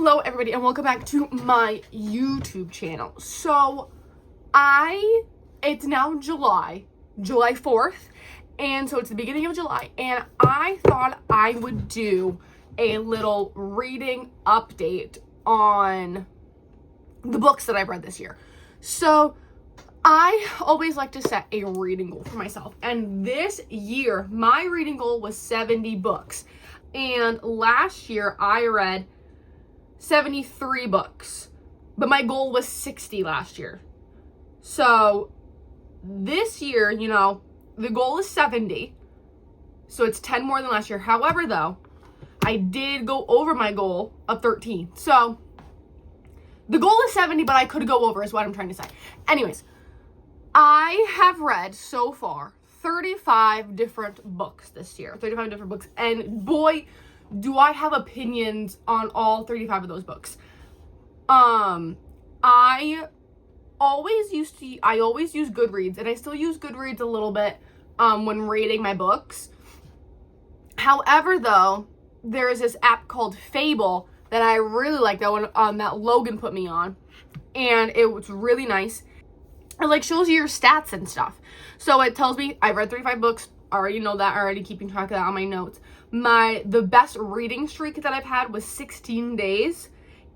Hello everybody and welcome back to my YouTube channel. So it's now July 4th, and so it's the beginning of July, and I thought I would do a little reading update on the books that I've read this year. So I always like to set a reading goal for myself, and this year my reading goal was 70 books, and last year I read 73 books, but my goal was 60 last year. So this year, the goal is 70, so it's 10 more than last year. However, though, I did go over my goal of 13. So the goal is 70, but I could go over is what I'm trying to say. Anyways, I have read so far 35 different books this year. 35 different books. And boy, do I have opinions on all 35 of those books. I always use Goodreads, and I still use Goodreads a little bit when rating my books. However, though, there is this app called Fable that I really like, that one that Logan put me on, and it was really nice. It shows you your stats and stuff. So it tells me I read 35 books. I already know that. I'm already keeping track of that on my notes. The best reading streak that I've had was 16 days.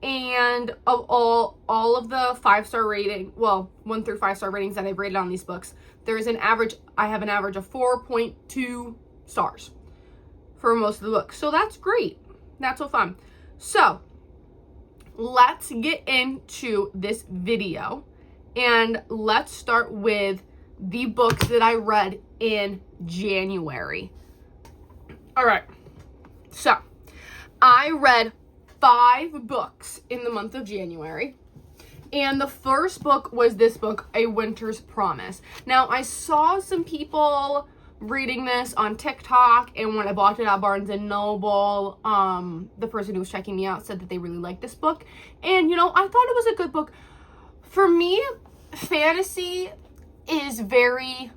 And of all of the 5-star rating, 1 through 5-star ratings that I've rated on these books, I have an average of 4.2 stars for most of the books. So that's great. That's so fun. So let's get into this video, and let's start with the books that I read in January. All right, so I read 5 books in the month of January, and the first book was this book, A Winter's Promise. Now, I saw some people reading this on TikTok, and when I bought it at Barnes & Noble, the person who was checking me out said that they really liked this book, and, I thought it was a good book. For me, fantasy is very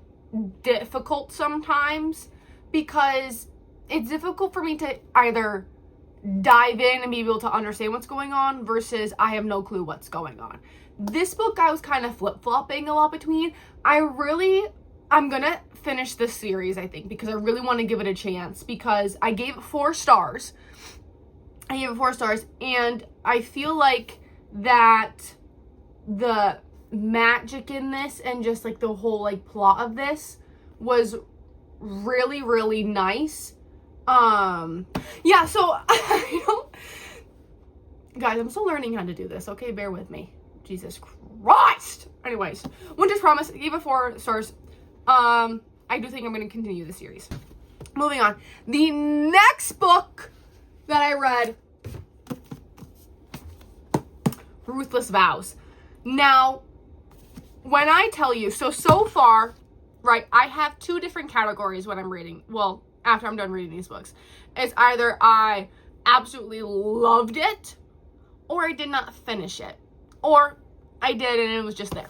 difficult sometimes, because it's difficult for me to either dive in and be able to understand what's going on versus I have no clue what's going on. This book I was kind of flip-flopping a lot between. I'm gonna finish this series, I think, because I really want to give it a chance, because I gave it 4 stars. And I feel like that the magic in this and just the whole plot of this was really, really nice. Yeah, so guys, I'm still learning how to do this, okay? Bear with me. Jesus Christ! Anyways, Winter's Promise, gave it 4 stars. I do think I'm going to continue the series. Moving on. The next book that I read, Ruthless Vows. Now, when I tell you, so far, right, I have 2 different categories when I'm reading. Well, after I'm done reading these books. It's either I absolutely loved it, or I did not finish it. Or I did and it was just there.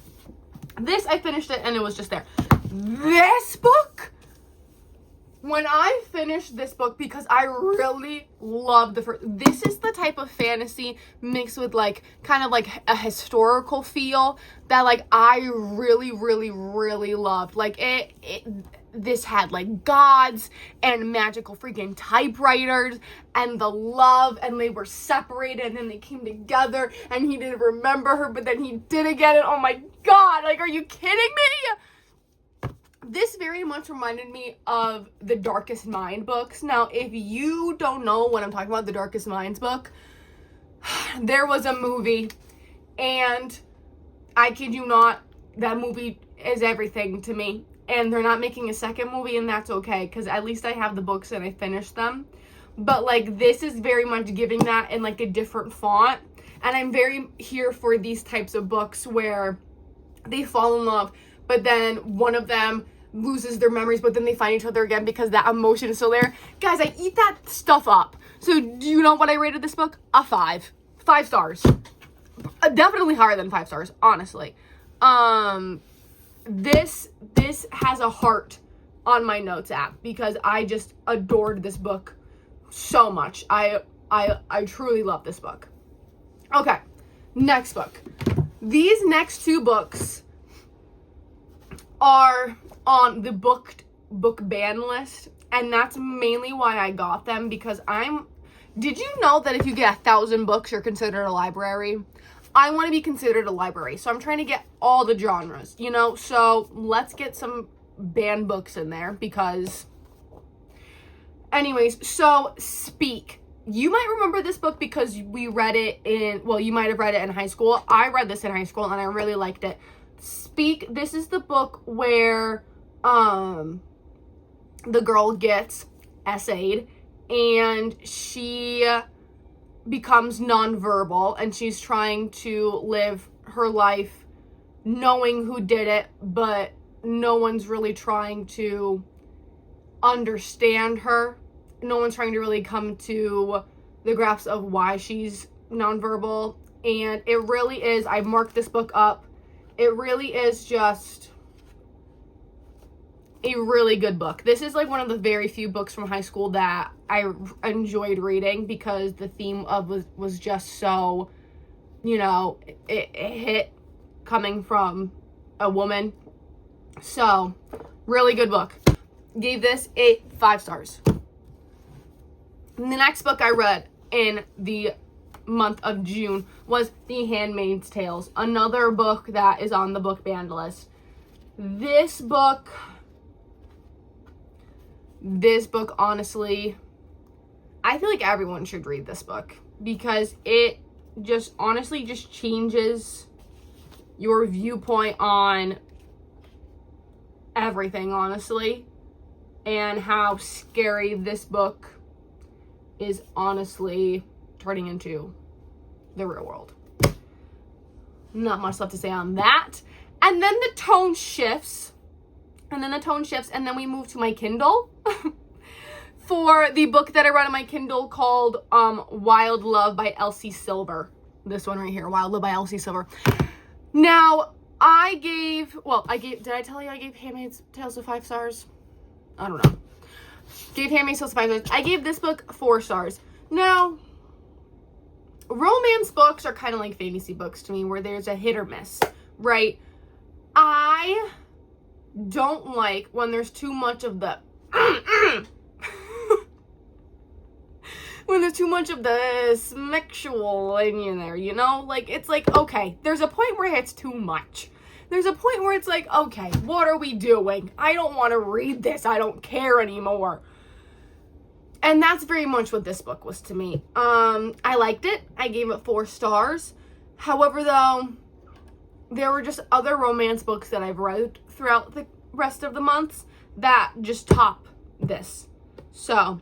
This, I finished it and it was just there. This book, when I finished this book, because I really love this is the type of fantasy mixed with kind of a historical feel that I really, really, really loved. This had gods and magical freaking typewriters and the love, and they were separated and then they came together, and he didn't remember her, but then he did again, and oh my god, are you kidding me? This very much reminded me of the Darkest Mind books. Now, if you don't know what I'm talking about, the Darkest Minds book, there was a movie, and I kid you not, that movie is everything to me. And they're not making a second movie, and that's okay, because at least I have the books and I finished them. But this is very much giving that in a different font. And I'm very here for these types of books where they fall in love, but then one of them loses their memories, but then they find each other again because that emotion is still there. Guys, I eat that stuff up. So do you know what I rated this book? A 5. 5 stars. Definitely higher than 5 stars, honestly. This has a heart on my notes app because I just adored this book so much. I truly love this book. Okay, next book. These next two books are on the book ban list, and that's mainly why I got them, because did you know that if you get 1,000 books, you're considered a library? I want to be considered a library, so I'm trying to get all the genres, so let's get some banned books in there, because anyways, so Speak. You might remember this book because we read it you might have read it in high school. I read this in high school and I really liked it. Speak, this is the book where the girl gets essayed and she becomes nonverbal, and she's trying to live her life knowing who did it, but no one's really trying to understand her. No one's trying to really come to the grasp of why she's nonverbal. And it really is, I marked this book up, it really is just a really good book. This is like one of the very few books from high school that I enjoyed reading, because the theme of was just so, it hit coming from a woman. So, really good book. Gave this 5 stars. The next book I read in the month of June was The Handmaid's Tales, another book that is on the book banned list. This book, honestly, I feel like everyone should read this book, because it just honestly just changes your viewpoint on everything, honestly, and how scary this book is honestly turning into the real world. Not much left to say on that. And then the tone shifts. And then we move to my Kindle for the book that I read on my Kindle called Wild Love by Elsie Silver. This one right here, Wild Love by Elsie Silver. Now, did I tell you I gave Handmaid's Tales 5 stars? I don't know. Gave Handmaid's Tales 5 stars. I gave this book 4 stars. Now, romance books are kind of like fantasy books to me, where there's a hit or miss, right? I don't like when there's too much of the when there's too much of the sexual in there, like, it's like, okay, there's a point where it's too much. There's a point where it's like, okay, what are we doing? I don't want to read this. I don't care anymore. And that's very much what this book was to me. I liked it. I gave it 4 stars. However, though, there were just other romance books that I've read throughout the rest of the months that just top this. So,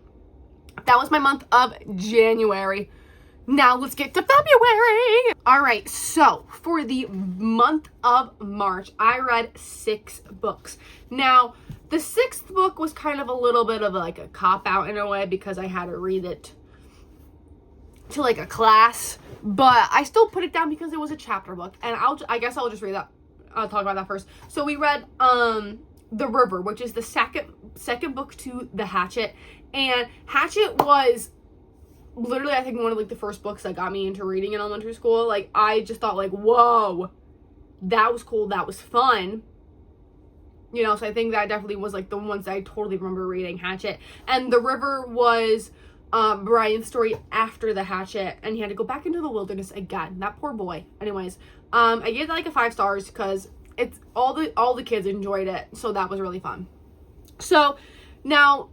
that was my month of January. Now let's get to February. All right, so for the month of March, I read 6 books. Now, the 6th book was kind of a little bit of like a cop-out in a way, because I had to read it to like a class, but I still put it down because it was a chapter book, and I guess I'll just read that. I'll talk about that first. So we read The River, which is the second book to The Hatchet, and Hatchet was literally, I think, one of like the first books that got me into reading in elementary school. Like, I just thought like, whoa, that was cool, that was fun. So I think that definitely was like the ones that I totally remember reading, Hatchet. And The River was Brian's story after the Hatchet, and he had to go back into the wilderness again. That poor boy. Anyways, I gave that like a 5 stars because it's all the kids enjoyed it, so that was really fun. So now,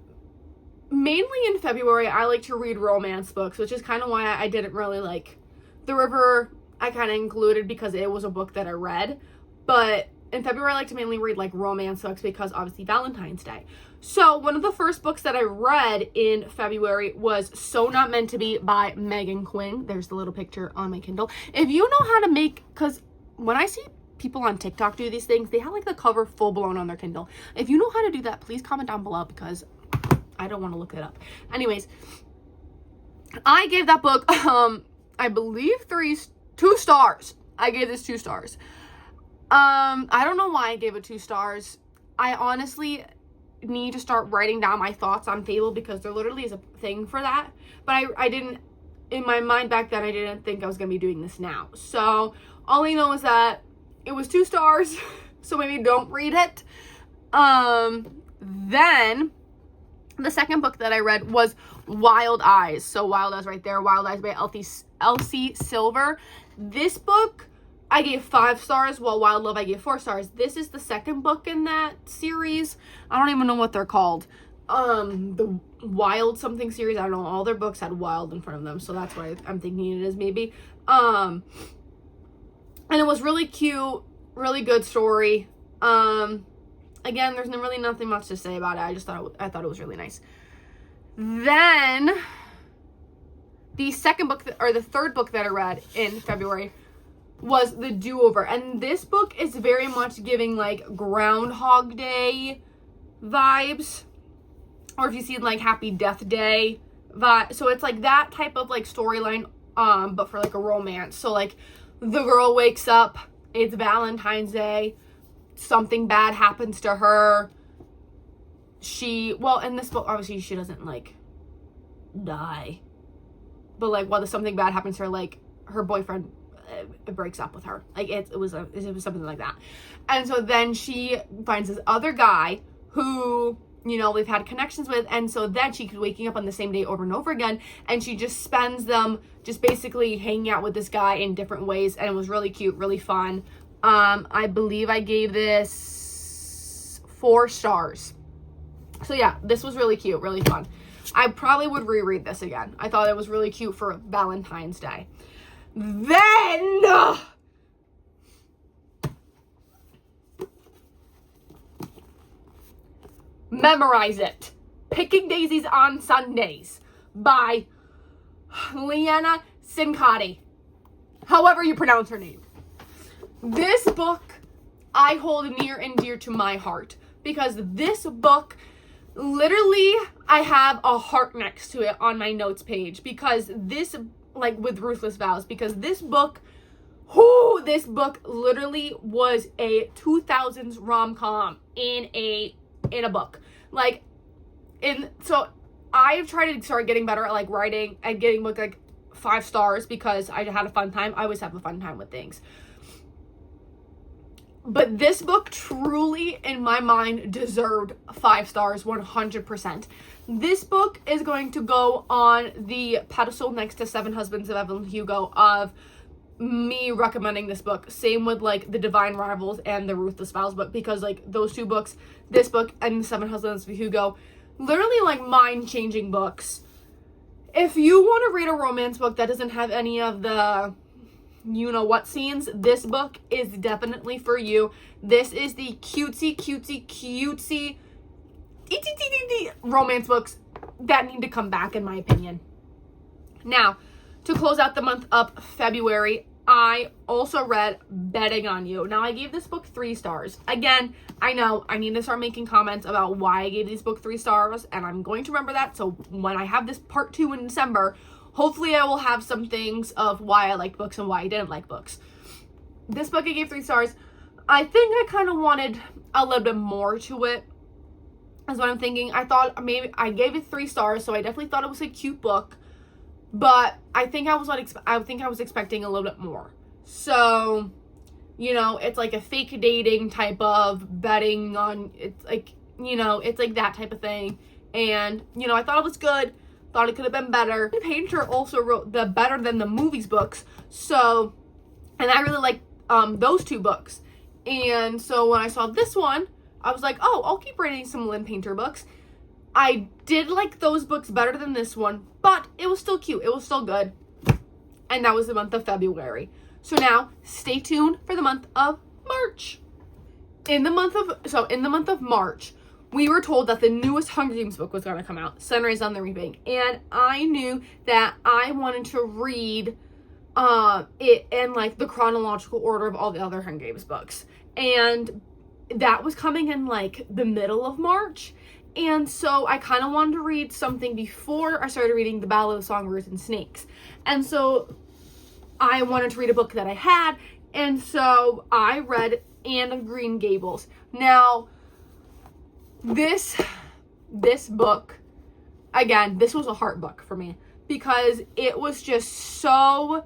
mainly in February, I like to read romance books, which is kind of why I didn't really like The River. I kind of included because it was a book that I read, but in February, I like to mainly read like romance books because obviously Valentine's Day. So one of the first books that I read in February was So Not Meant to Be by Megan Quinn. There's the little picture on my Kindle. If you know how to make, because when I see people on TikTok do these things, they have like the cover full blown on their Kindle. If you know how to do that, please comment down below, because I don't want to look it up. Anyways, I gave that book, I believe 2 stars. I gave this 2 stars. I don't know why I gave it 2 stars. I honestly need to start writing down my thoughts on Fable, because there literally is a thing for that. But I didn't in my mind back then, I didn't think I was going to be doing this now. So all I know is that it was 2 stars, so maybe don't read it. Then the second book that I read was Wild Eyes. So Wild Eyes right there, Wild Eyes by Elsie Silver. This book I gave 5 stars, while Wild Love I gave 4 stars. This is the second book in that series. I don't even know what they're called. The Wild something series. I don't know. All their books had Wild in front of them, so that's what I'm thinking it is maybe. And it was really cute, really good story. Again, there's really nothing much to say about it. I thought it was really nice. Then the second book or the third book that I read in February was The Do-Over, and this book is very much giving like Groundhog Day vibes, or if you see like Happy Death Day vibe. So it's like that type of like storyline, but for like a romance. So like the girl wakes up, it's Valentine's Day, something bad happens to her. In this book, obviously she doesn't like die, but like while something bad happens to her, like her boyfriend breaks up with her. Like it was something like that. And so then she finds this other guy who, you know, they've had connections with, and so then she keeps waking up on the same day over and over again, and she just spends them just basically hanging out with this guy in different ways, and it was really cute, really fun. I believe I gave this 4 stars. So yeah, this was really cute, really fun. I probably would reread this again. I thought it was really cute for Valentine's Day. Then Memorize It. Picking Daisies on Sundays by Leanna Sincotti. However you pronounce her name. This book I hold near and dear to my heart, because this book, literally, I have a heart next to it on my notes page, because this, like with Ruthless Vows, because this book literally was a 2000s rom-com in a book. So I've tried to start getting better at like writing and getting book like 5 stars, because I had a fun time. I always have a fun time with things. But this book truly, in my mind, deserved 5 stars, 100%. This book is going to go on the pedestal next to 7 Husbands of Evelyn Hugo of me recommending this book. Same with like The Divine Rivals and the Ruthless Vows book, because like those 2 books, this book and 7 Husbands of Hugo, literally like mind-changing books. If you want to read a romance book that doesn't have any of the you know what scenes, this book is definitely for you. This is the cutesy romance books that need to come back, in my opinion. Now, to close out the month of February, I also read Betting on You. Now, I gave this book 3 stars. Again, I know I need to start making comments about why I gave this book 3 stars, and I'm going to remember that. So when I have this part 2 in December, hopefully I will have some things of why I liked books and why I didn't like books. This book I gave 3 stars. I think I kind of wanted a little bit more to it, is what I'm thinking. I thought maybe I gave it 3 stars, so I definitely thought it was a cute book. But I think I was expecting a little bit more. So, you know, it's like a fake dating type of betting on, it's like, you know, it's like that type of thing. And, you know, I thought it was good. Thought it could have been better. The painter also wrote the Better Than the Movies books. So, and I really like those 2 books. And so when I saw this one, I was like, oh, I'll keep reading some Lynn Painter books. I did like those books better than this one, but it was still cute. It was still good. And that was the month of February. So now, stay tuned for the month of March. In the month of March, we were told that the newest Hunger Games book was going to come out, Sunrise on the Reaping. And I knew that I wanted to read it in like the chronological order of all the other Hunger Games books. And that was coming in like the middle of March. And so I kind of wanted to read something before I started reading The Ballad of Songbirds and Snakes. And so I wanted to read a book that I had. And so I read Anne of Green Gables. Now, this book, again, this was a heart book for me. because it was just so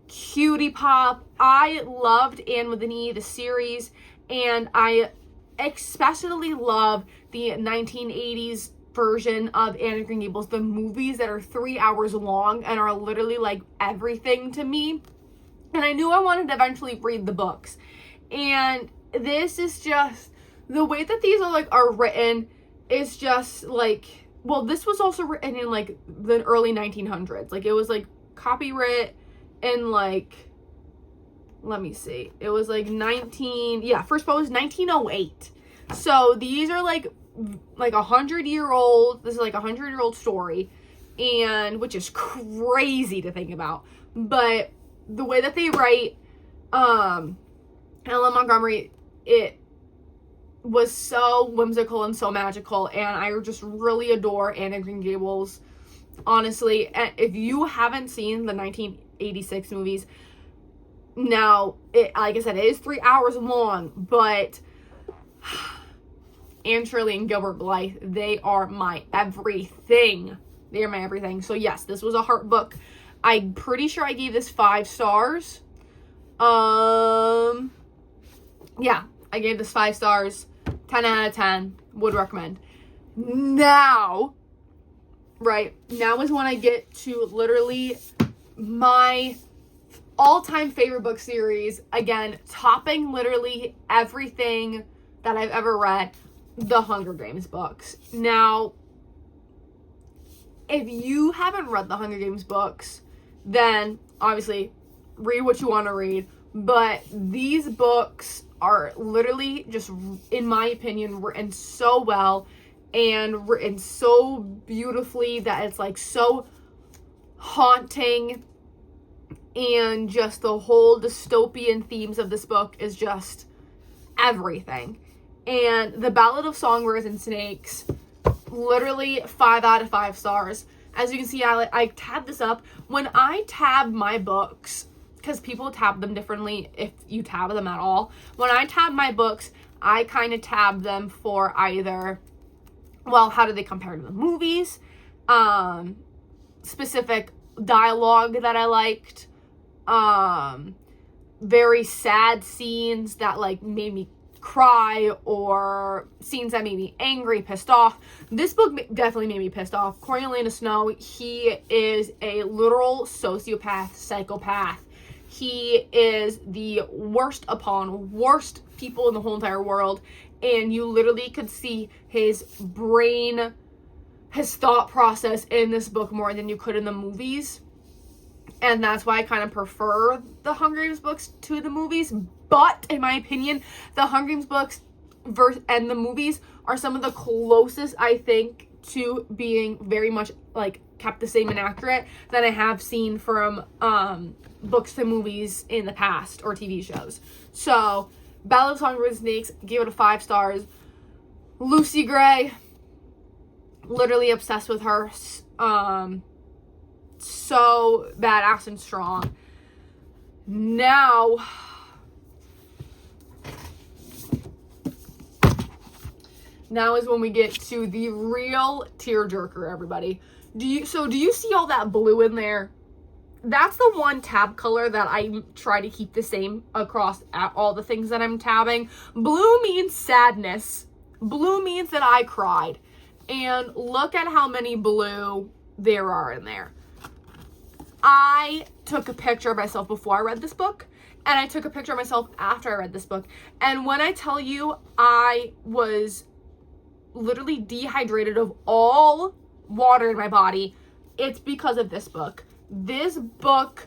cutie pop. I loved Anne with an E, the series, and I especially love the 1980s version of Anne of Green Gables, the movies that are 3 hours long and are literally like everything to me. And I knew I wanted to eventually read the books. And this is just, the way that these are written is just like, well, this was also written in like the early 1900s. Like it was like copyright in like, let me see. It was like first published 1908. So these are like 100-year-old, this is like a 100-year-old story, and which is crazy to think about. But the way that they write, Ellen Montgomery, it was so whimsical and so magical, and I just really adore Anne of Green Gables, honestly. And if you haven't seen the 1986 movies, now, like I said, it is 3 hours long, but Anne Shirley and Gilbert Blythe, they are my everything. They are my everything. So yes, this was a heart book. I'm pretty sure I gave this 5 stars. Yeah, I gave this 5 stars. 10 out of 10. Would recommend. Now is when I get to literally my all-time favorite book series. Again, topping literally everything that I've ever read. The Hunger Games books. Now, if you haven't read the Hunger Games books, then obviously read what you want to read. But these books are literally just, in my opinion, written so well and written so beautifully that it's like so haunting, and just the whole dystopian themes of this book is just everything. And The Ballad of Songbirds and Snakes, literally 5 out of 5 stars. As you can see, I tabbed this up. When I tab my books, because people tab them differently if you tab them at all. When I tab my books, I kind of tab them for either, well, how do they compare to the movies, specific dialogue that I liked, very sad scenes that like made me cry, or scenes that made me angry, pissed off. This book definitely made me pissed off. Coriolanus Snow, he is a literal sociopath, psychopath. He is the worst upon worst people in the whole entire world, and you literally could see his brain, his thought process in this book more than you could in the movies. And that's why I kind of prefer the Hunger Games books to the movies. But in my opinion, the Hunger Games books and the movies are some of the closest, I think, to being very much like kept the same and accurate that I have seen from books to movies in the past, or TV shows. So, Ballad of Songbirds and Snakes, give it a 5 stars. Lucy Gray, literally obsessed with her. So badass and strong. Now is when we get to the real tearjerker, everybody. Do you see all that blue in there? That's the one tab color that I try to keep the same across all the things that I'm tabbing. Blue means sadness. Blue means that I cried. And look at how many blue there are in there. I took a picture of myself before I read this book, and I took a picture of myself after I read this book. And when I tell you I was literally dehydrated of all water in my body, it's because of this book. This book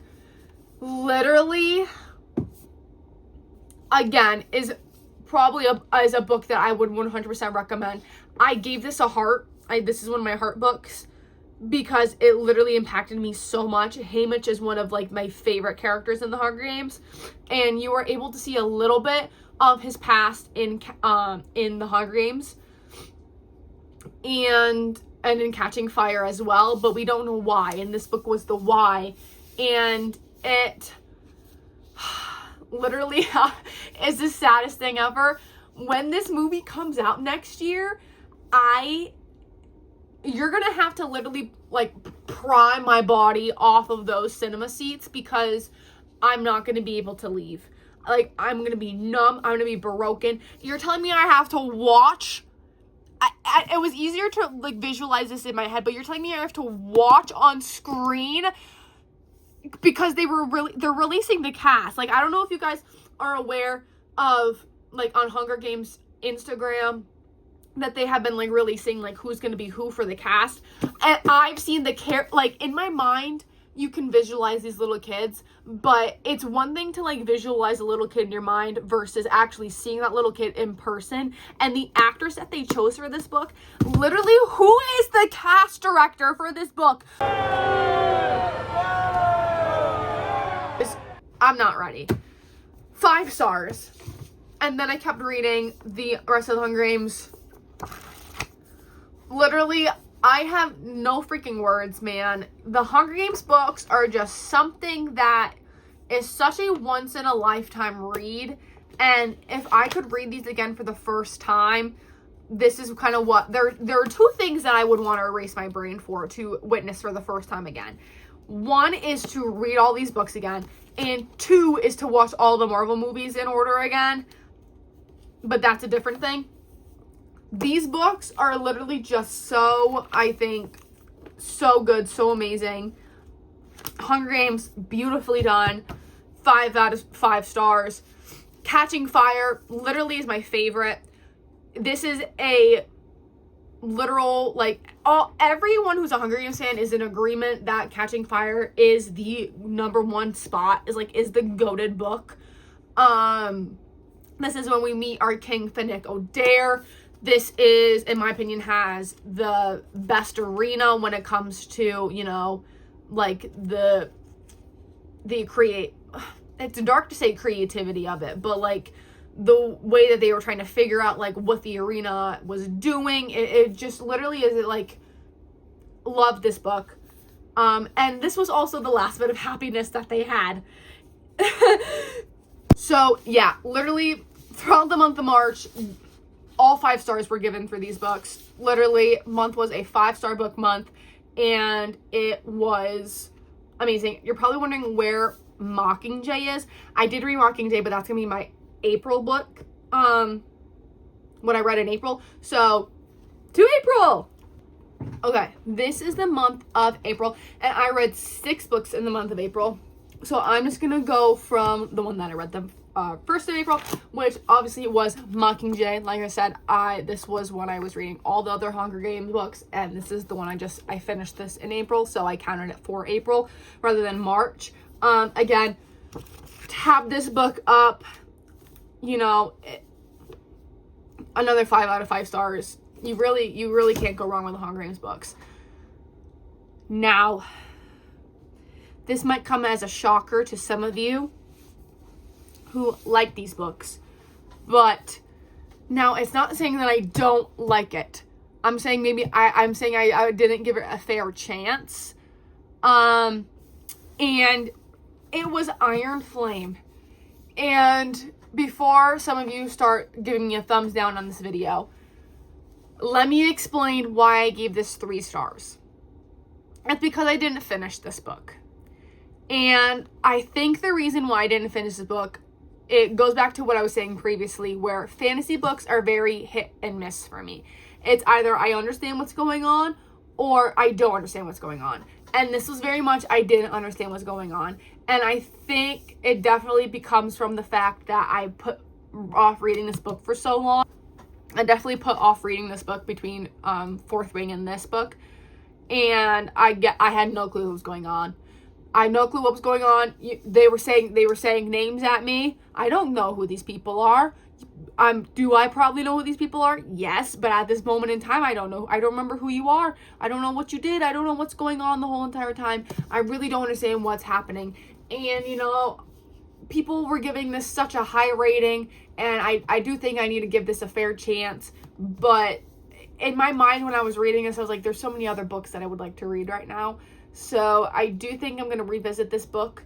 literally, again, is probably is a book that I would 100% recommend. I gave this a heart. This is one of my heart books because it literally impacted me so much. Haymitch is one of like my favorite characters in the Hunger Games, and you are able to see a little bit of his past in the Hunger Games and in Catching Fire as well, but we don't know why, and this book was the why. And it literally is the saddest thing ever. When this movie comes out next year, you're gonna have to literally like pry my body off of those cinema seats because I'm not going to be able to leave. Like, I'm going to be numb. I'm going to be broken. You're telling me I have to watch? It was easier to, like, visualize this in my head, but you're telling me I have to watch on screen because they're releasing the cast. Like, I don't know if you guys are aware of, like, on Hunger Games Instagram, that they have been, like, releasing, like, who's going to be who for the cast. And I've seen like, in my mind, you can visualize these little kids, but it's one thing to, like, visualize a little kid in your mind versus actually seeing that little kid in person. And the actress that they chose for this book, literally, who is the cast director for this book? I'm not ready. 5 stars. And then I kept reading the rest of the Hunger Games. Literally, I have no freaking words, man. The Hunger Games books are just something that is such a once-in-a-lifetime read. And if I could read these again for the first time, this is kind of what... There are 2 things that I would want to erase my brain for, to witness for the first time again. 1 is to read all these books again. And 2 is to watch all the Marvel movies in order again. But that's a different thing. These books are literally just so, I think, so good, so amazing. Hunger Games, beautifully done. 5 out of 5 stars. Catching Fire literally is my favorite. This is a literal, like, everyone who's a Hunger Games fan is in agreement that Catching Fire is the #1 spot, is the goated book. This is when we meet our king, Finnick Odair. This is, in my opinion, has the best arena when it comes to, you know, like, the it's dark to say creativity of it, but, like, the way that they were trying to figure out, like, what the arena was doing, it just literally is, like, love this book. And this was also the last bit of happiness that they had. So, yeah, literally, throughout the month of March, all 5 stars were given for these books. Literally, month was a 5-star book month, and it was amazing. You're probably wondering where Mockingjay is. I did read Mockingjay, but that's gonna be my April book. What I read in April. So, to April! Okay, this is the month of April, and I read 6 books in the month of April. So I'm just gonna go from the one that I read the 1st of April, which obviously was Mockingjay. Like I said, this was when I was reading all the other Hunger Games books, and this is the one I finished this in April, so I counted it for April rather than March. Again, to have this book up, you know, another 5 out of 5 stars. You really can't go wrong with the Hunger Games books. Now, this might come as a shocker to some of you who like these books, but now it's not saying that I don't like it. I'm saying I'm saying I didn't give it a fair chance. And it was Iron Flame. And before some of you start giving me a thumbs down on this video, let me explain why I gave this 3 stars. It's because I didn't finish this book. And I think the reason why I didn't finish this book, it goes back to what I was saying previously, where fantasy books are very hit and miss for me. It's either I understand what's going on or I don't understand what's going on. And this was very much I didn't understand what's going on. And I think it definitely becomes from the fact that I put off reading this book for so long. I definitely put off reading this book between Fourth Wing and this book. And I had no clue what was going on. I had no clue what was going on. They were saying names at me. I don't know who these people are. Do I probably know who these people are? Yes, but at this moment in time, I don't know. I don't remember who you are. I don't know what you did. I don't know what's going on the whole entire time. I really don't understand what's happening. And, you know, people were giving this such a high rating, and I do think I need to give this a fair chance. But in my mind, when I was reading this, I was like, there's so many other books that I would like to read right now. So I do think I'm going to revisit this book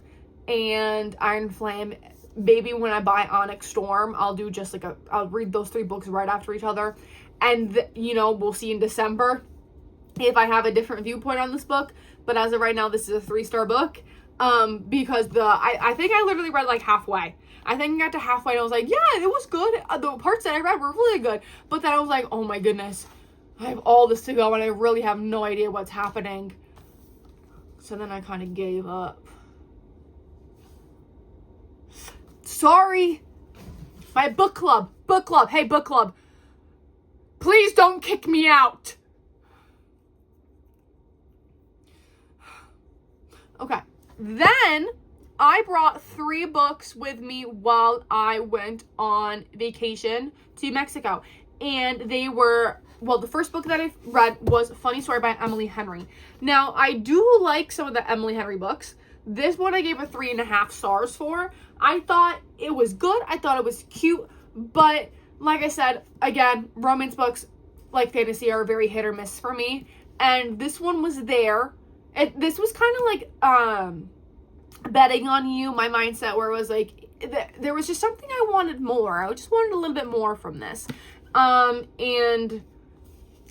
and Iron Flame. Maybe when I buy Onyx Storm, I'll do just I'll read those 3 books right after each other. And, you know, we'll see in December if I have a different viewpoint on this book, but as of right now, this is a 3-star book. Because I think I literally read like halfway. I think I got to halfway and I was like, yeah, it was good. The parts that I read were really good. But then I was like, oh my goodness, I have all this to go and I really have no idea what's happening. So then I kind of gave up. Sorry. My book club. Hey, book club. Please don't kick me out. Okay. Then I brought 3 books with me while I went on vacation to Mexico. And they were, well, the first book that I read was Funny Story by Emily Henry. Now, I do like some of the Emily Henry books. This one I gave a 3.5 stars for. I thought it was good. I thought it was cute. But like I said, again, romance books like fantasy are very hit or miss for me. And this one was there. This was kind of like betting on you, my mindset, where it was like, there was just something I wanted more. I just wanted a little bit more from this. And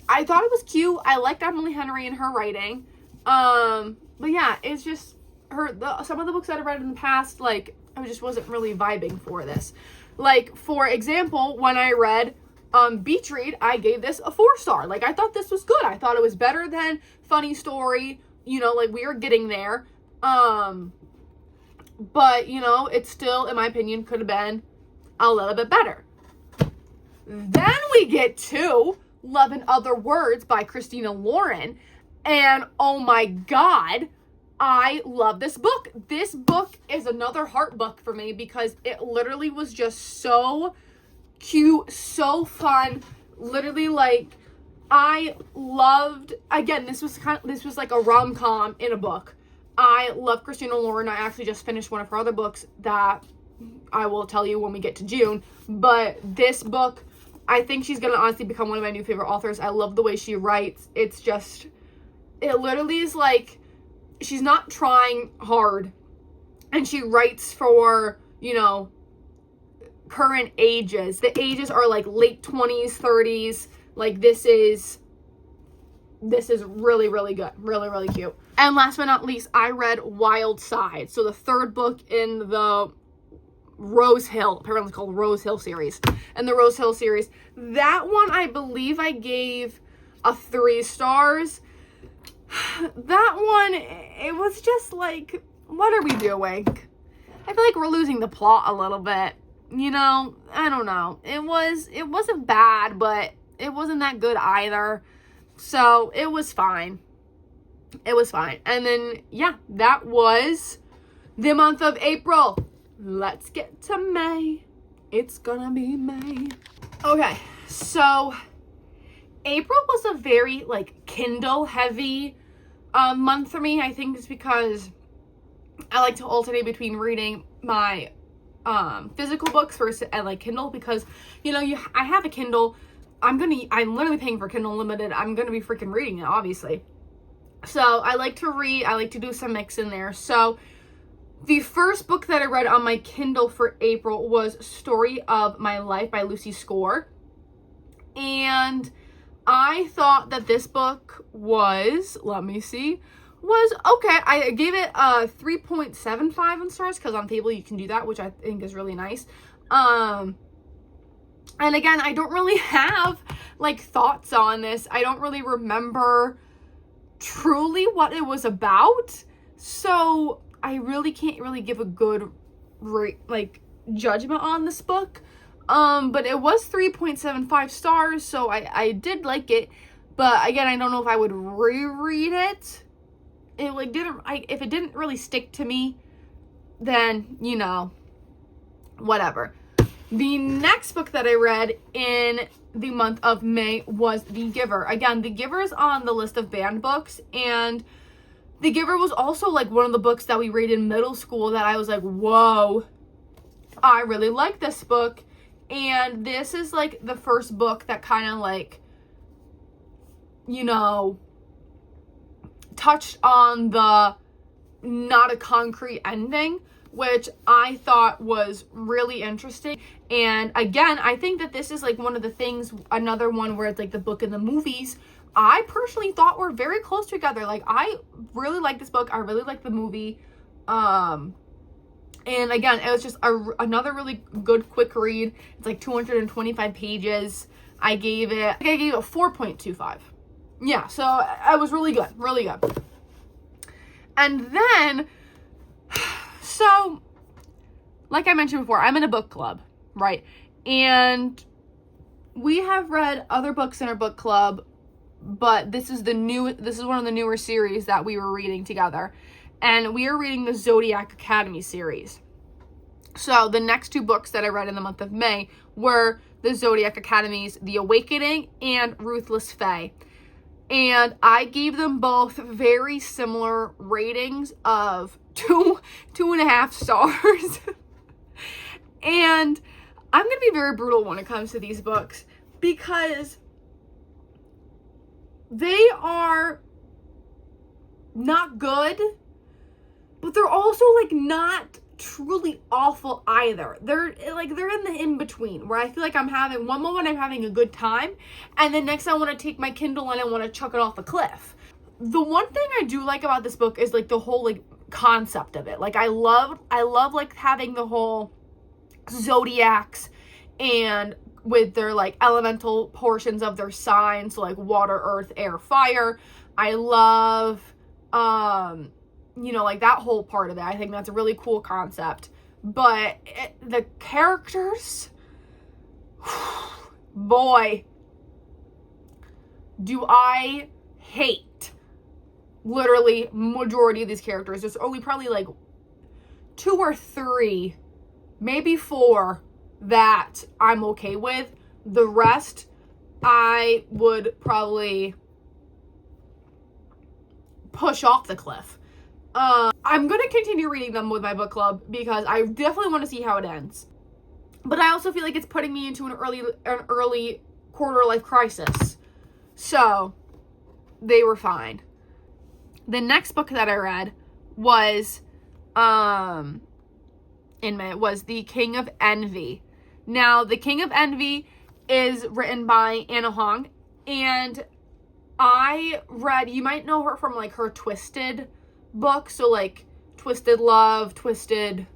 I thought it was cute. I liked Emily Henry and her writing. But yeah, it's just some of the books that I've read in the past, like, I just wasn't really vibing for this. Like, for example, when I read Beach Read, I gave this a 4-star. Like, I thought this was good. I thought it was better than Funny Story. You know, like, we are getting there. But, you know, it still, in my opinion, could have been a little bit better. Then we get to Love and Other Words by Christina Lauren. And, oh my God, I love this book. This book is another heart book for me because it literally was just so cute, so fun. Literally, like, I loved, again, this was like a rom-com in a book. I love Christina Lauren. I actually just finished one of her other books that I will tell you when we get to June. But this book, I think she's going to honestly become one of my new favorite authors. I love the way she writes. It's just, it literally is like, she's not trying hard. And she writes for, you know, current ages. The ages are like late 20s, 30s. Like, this is really, really good. Really, really cute. And last but not least, I read Wild Side. So the 3rd book in the Rose Hill, apparently it's called Rose Hill series. And the Rose Hill series, that one I believe I gave a 3 stars. That one, it was just like, what are we doing? I feel like we're losing the plot a little bit. You know, I don't know. It wasn't bad, but it wasn't that good either. So it was fine. It was fine. And then, yeah, that was the month of April. Let's get to May. It's gonna be May. Okay, so April was a very, like, Kindle heavy month for me. I think it's because I like to alternate between reading my physical books versus like Kindle, because, you know, I have a Kindle. I'm literally paying for Kindle Unlimited. I'm gonna be freaking reading it, obviously. So I like to read. I like to do some mix in there. So the first book that I read on my Kindle for April was Story of My Life by Lucy Score. And I thought that this book was, let me see, was okay. I gave it a 3.75 on stars because on Fable you can do that, which I think is really nice. And again, I don't really have, like, thoughts on this. I don't really remember truly what it was about. So I really can't really give a good, judgment on this book. But it was 3.75 stars, so I did like it. But again, I don't know if I would reread it. It, like, if it didn't really stick to me, then, you know, whatever. The next book that I read in the month of May was The Giver. Again, The Giver is on the list of banned books, and The Giver was also, like, one of the books that we read in middle school that I was like, whoa, I really like this book. And this is, like, the first book that kind of, like, you know, touched on the not a concrete ending, which I thought was really interesting. And again, I think that this is, like, one of the things, another one where it's like the book and the movies I personally thought were very close together. Like, I really like this book. I really like the movie. And again, it was just another really good quick read. It's like 225 pages. I gave it 4.25. Yeah, so it was really good, really good. And then, so, like I mentioned before, I'm in a book club, right? And we have read other books in our book club, but this is one of the newer series that we were reading together. And we are reading the Zodiac Academy series. So the next two books that I read in the month of May were the Zodiac Academy's The Awakening and Ruthless Fae. And I gave them both very similar ratings of 2.5 stars. And I'm going to be very brutal when it comes to these books because they are not good, but they're also like not truly awful either. They're in the in-between where I feel like one moment I'm having a good time, and then next I want to take my Kindle and I want to chuck it off a cliff. The one thing I do like about this book is like the whole like concept of it. Like I love like having the whole zodiacs and with their like elemental portions of their signs, so like water, earth, air, fire. I love like that whole part of it. I think that's a really cool concept. But the characters, boy, do I hate literally majority of these characters. There's only probably like 2 or 3, maybe 4 that I'm okay with. The rest, I would probably push off the cliff. I'm going to continue reading them with my book club because I definitely want to see how it ends. But I also feel like it's putting me into an early quarter life crisis. So, they were fine. The next book that I read was, in May, was The King of Envy. Now, The King of Envy is written by Anna Hong, and you might know her from like her Twisted book, so like Twisted Love, Twisted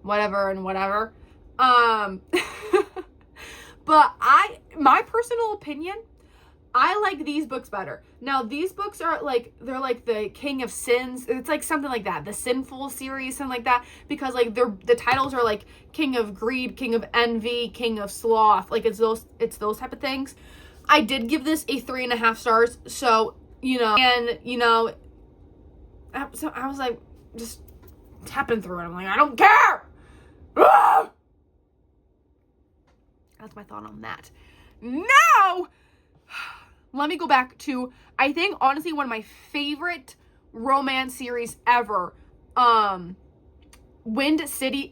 whatever and whatever. But my personal opinion, I like these books better. Now, these books are like, they're like the King of Sins. It's like something like that. The Sinful series, something like that. Because like the titles are like King of Greed, King of Envy, King of Sloth. Like it's those type of things. I did give this a 3.5 stars. So, so I was like just tapping through it. I'm like, I don't care. Ah! That's my thought on that. Now, let me go back to, I think, honestly, one of my favorite romance series ever. Windy City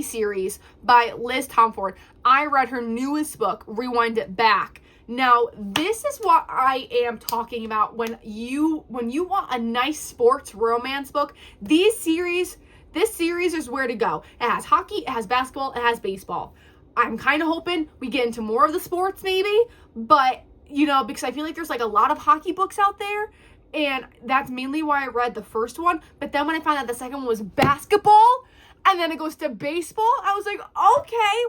series by Liz Tomford. I read her newest book, Rewind It Back. Now, this is what I am talking about when you want a nice sports romance book. This series is where to go. It has hockey, it has basketball, it has baseball. I'm kind of hoping we get into more of the sports maybe, but because I feel like there's like a lot of hockey books out there, and that's mainly why I read the first one. But then when I found out the second one was basketball, and then it goes to baseball, I was like, okay,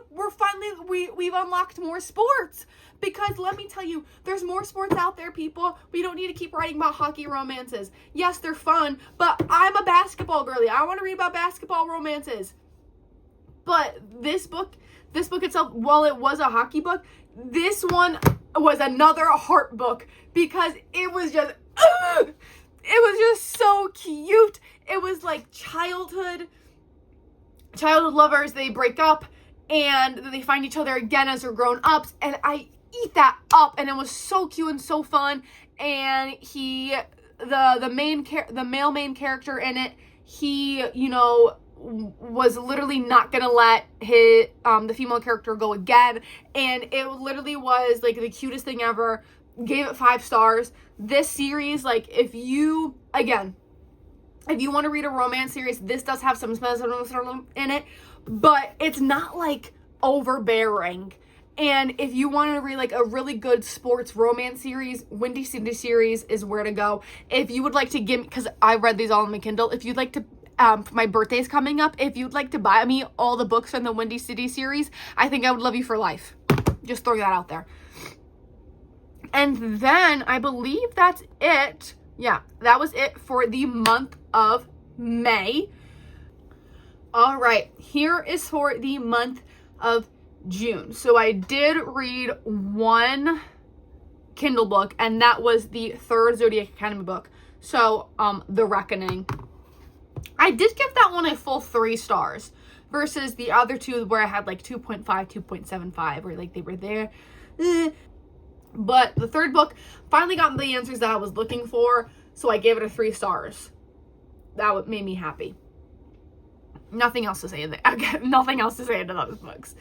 we've unlocked more sports. Because let me tell you, there's more sports out there, people. We don't need to keep writing about hockey romances. Yes, they're fun, but I'm a basketball girly. I want to read about basketball romances. But this book itself, while it was a hockey book, this one was another heart book because it was just so cute. It was like childhood lovers. They break up and they find each other again as they're grown ups, and I eat that up. And it was so cute and so fun. And the male main character in it, he was literally not gonna let the female character go again, and it literally was like the cutest thing ever. Gave it 5 stars. This series, like, if you want to read a romance series, this does have some in it, but it's not like overbearing, And if you want to read like a really good sports romance series, Windy City series is where to go. If you would like to give me, because I read these all on my Kindle, if you'd like to, for my birthday's coming up, if you'd like to buy me all the books from the Windy City series, I think I would love you for life. Just throwing that out there. And then I believe that's it. Yeah, that was it for the month of May. All right, here is for the month of June. So I did read one Kindle book, and that was the third Zodiac Academy book. So, The Reckoning. I did give that one a full 3 stars versus the other two where I had like 2.5, 2.75, or like they were there. But the third book finally got the answers that I was looking for, so I gave it a 3 stars. That made me happy. Nothing else to say nothing else to say into those books.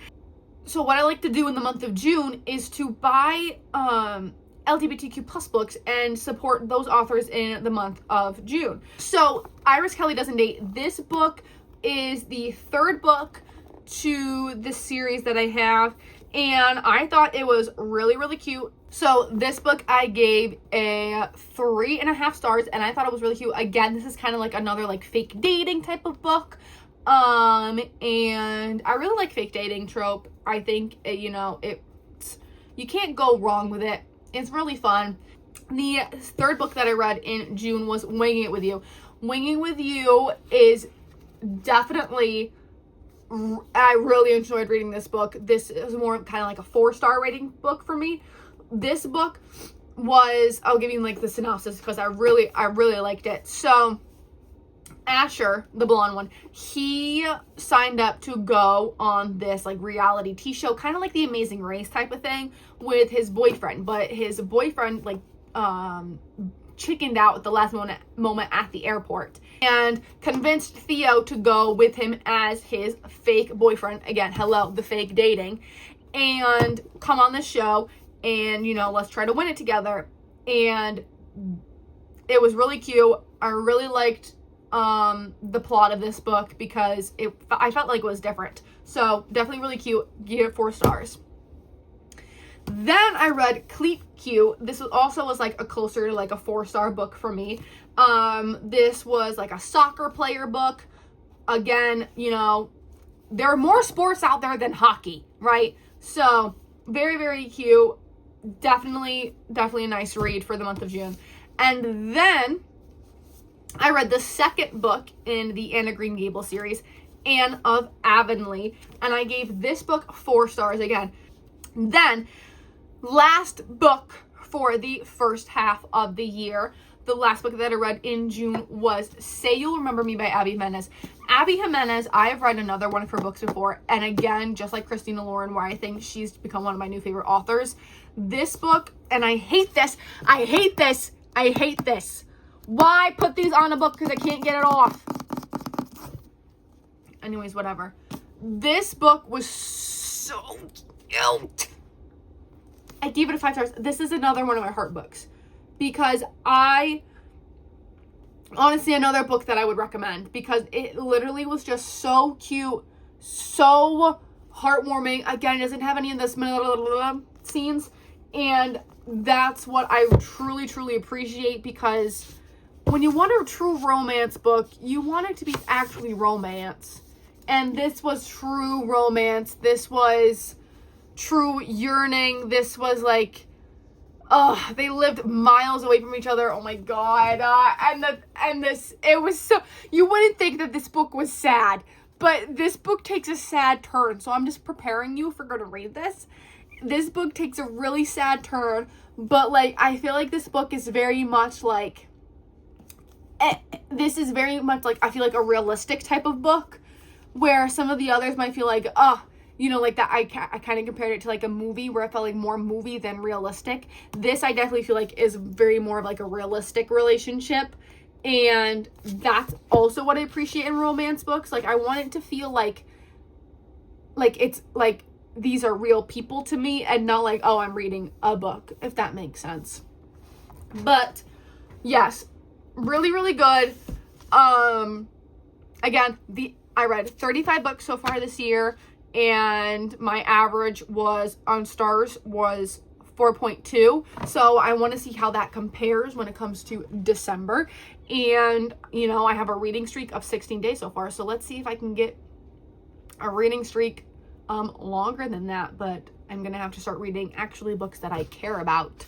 So what I like to do in the month of June is to buy LGBTQ plus books and support those authors in the month of June. So Iris Kelly Doesn't Date. This book is the 3rd book to this series that I have, and I thought it was really, really cute. So this book I gave a 3.5 stars, and I thought it was really cute. Again, this is kind of like another like fake dating type of book. And I really like fake dating trope. I think, you can't go wrong with it. It's really fun. The 3rd book that I read in June was Winging It With You. Winging It With You is definitely, I really enjoyed reading this book. This is more kind of like a 4-star rating book for me. This book was, I'll give you like the synopsis because I really liked it. So Asher, the blonde one, he signed up to go on this like reality TV show, kind of like The Amazing Race type of thing, with his boyfriend. But his boyfriend like chickened out at the last moment at the airport and convinced Theo to go with him as his fake boyfriend. Again, hello, the fake dating, and come on this show and let's try to win it together. And it was really cute. I really liked the plot of this book because I felt like it was different. So definitely really cute. Give it 4 stars. Then I read Clipchamp. This was like a closer to like a 4-star book for me. This was like a soccer player book. Again, there are more sports out there than hockey, right? So very, very cute. Definitely a nice read for the month of June. And then I read the 2nd book in the Anna Green Gables series, Anne of Avonlea, and I gave this book 4 stars again. Then, last book for the first half of the year, the last book that I read in June was Say You'll Remember Me by Abby Jimenez. Abby Jimenez, I have read another one of her books before, and again, just like Christina Lauren, where I think she's become one of my new favorite authors. This book, and I hate this. Why put these on a book? Because I can't get it off. Anyways, whatever. This book was so cute. I gave it a 5 stars. This is another one of my heart books. Because honestly, another book that I would recommend. Because it literally was just so cute. So heartwarming. Again, it doesn't have any of this scenes. And that's what I truly, truly appreciate, because when you want a true romance book, you want it to be actually romance. And this was true romance. This was true yearning. This was like, they lived miles away from each other. Oh my God. It was so, you wouldn't think that this book was sad, but this book takes a sad turn. So I'm just preparing you if we're going to read this. This book takes a really sad turn, but like, I feel like this book is very much like, I feel like a realistic type of book, where some of the others might feel like, like that. I kind of compared it to like a movie where I felt like more movie than realistic. This I definitely feel like is very more of like a realistic relationship. And that's also what I appreciate in romance books. Like, I want it to feel like it's like these are real people to me, and not like, oh, I'm reading a book, if that makes sense. But yes, really, really good. Again, I read 35 books so far this year, and my average was on stars was 4.2. So I want to see how that compares when it comes to December. And, you know, I have a reading streak of 16 days so far. So let's see if I can get a reading streak longer than that. But I'm going to have to start reading actually books that I care about.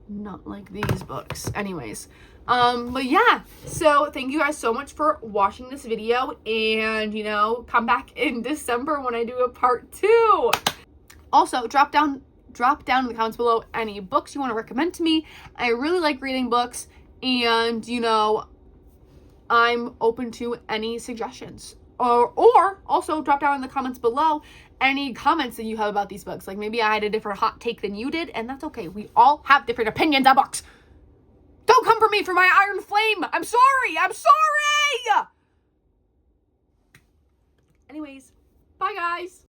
Not like these books. Anyways. But yeah, so thank you guys so much for watching this video, and, you know, come back in December when I do a part 2. Also, drop down in the comments below any books you want to recommend to me. I really like reading books, and, you know, I'm open to any suggestions. Or also drop down in the comments below any comments that you have about these books. Like, maybe I had a different hot take than you did, and that's okay. We all have different opinions on books. Don't come for me for my Iron Flame. I'm sorry. Anyways, bye guys.